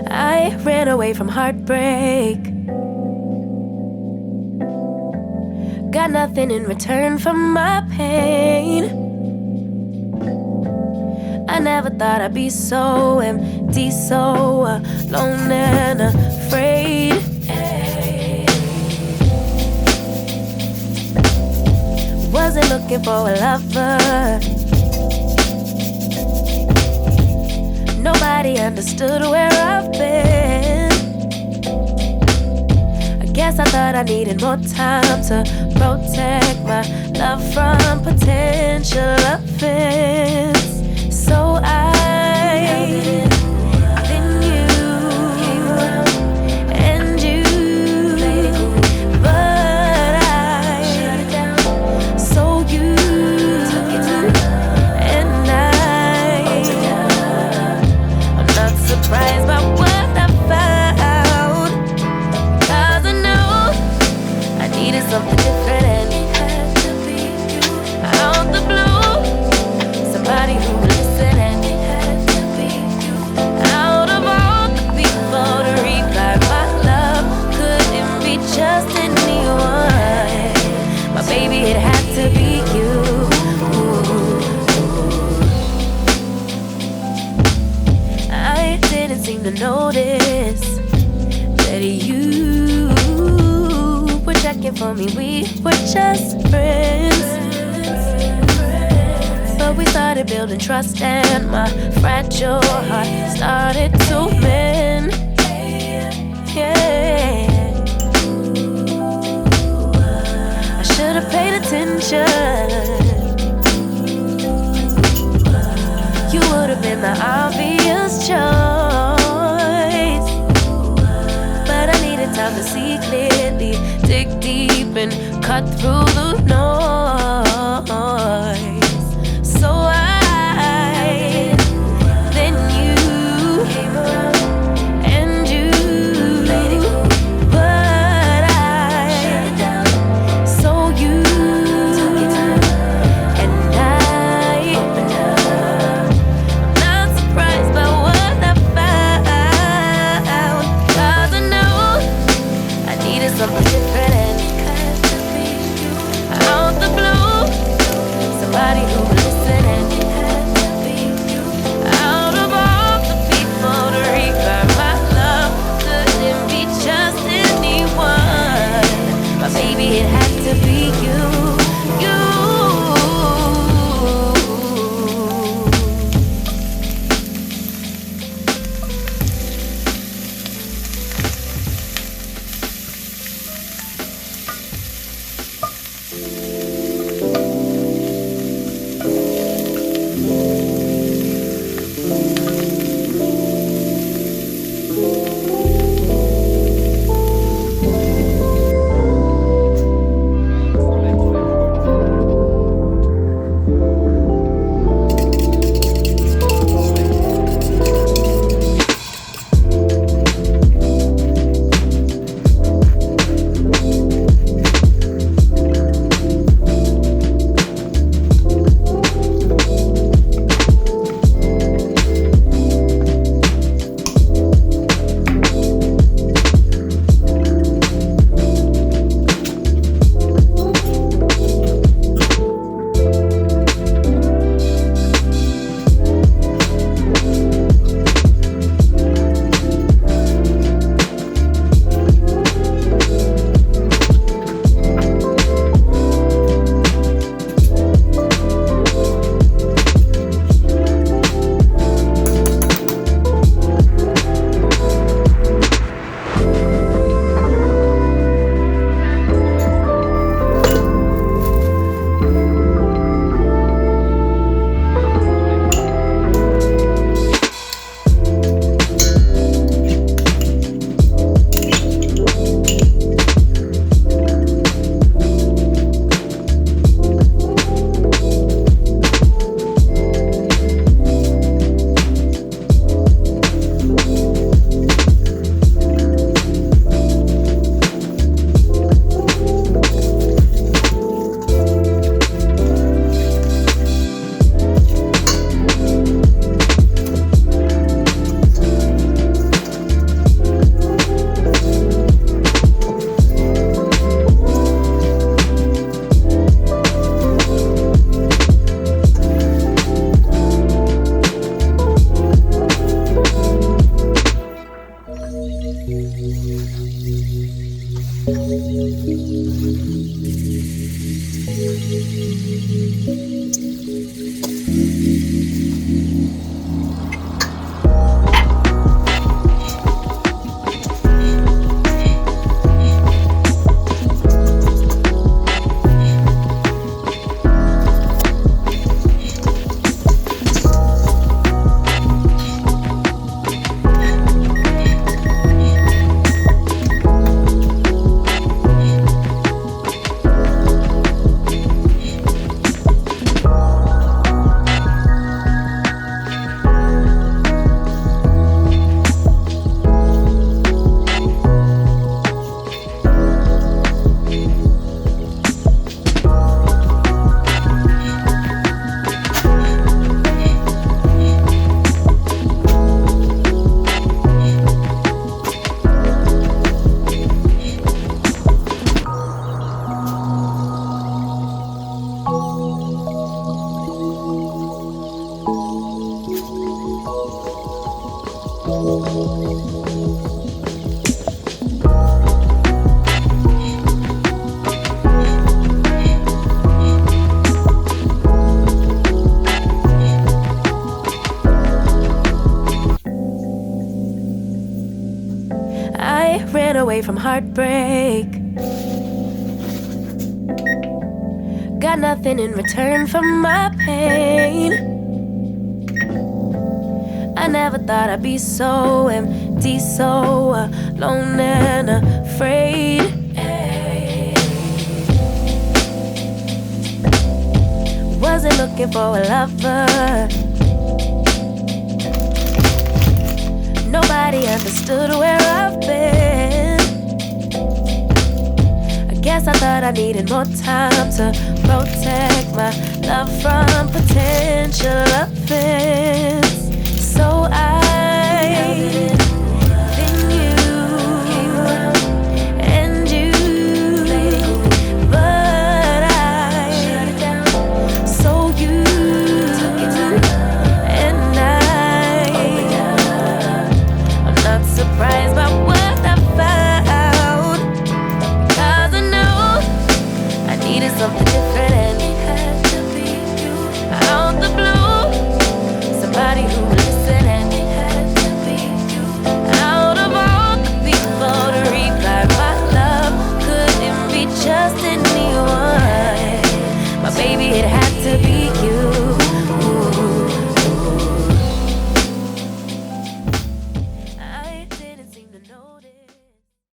I ran away from heartbreak. Got nothing in return for my pain. I never thought I'd be so empty, so alone and afraid. Wasn't looking for a lover. Nobody understood where I've been. I guess I thought I needed more time to protect my love from potential offense. So then you came around and you, but I shut it down. So you took it down, and I'm not surprised by what I found, 'cause I know I needed something different, and it had to be you. Out the blue, somebody who would listen, and it had to be you. Out of all the people to revive my love, couldn't be just anyone. My baby, it had to be you. I didn't seem to notice that you were checking for me. We were just friends, but we started building trust, and my fragile heart started to mend. Yeah, I should have paid attention. You would have been the obvious choice, but I needed time to see clearly, dig deep and cut through the noise. So then you came around and you, but I shut it down. So you took it down, and I'm not surprised by what I found, 'cause I know I needed something different, and it had to be you. Out the I ran away from heartbreak. Got nothing in return for my pain. I never thought I'd be so empty, so alone and afraid. Wasn't looking for a lover. Nobody understood where I've been. I guess I thought I needed more time to protect my love from potential offense.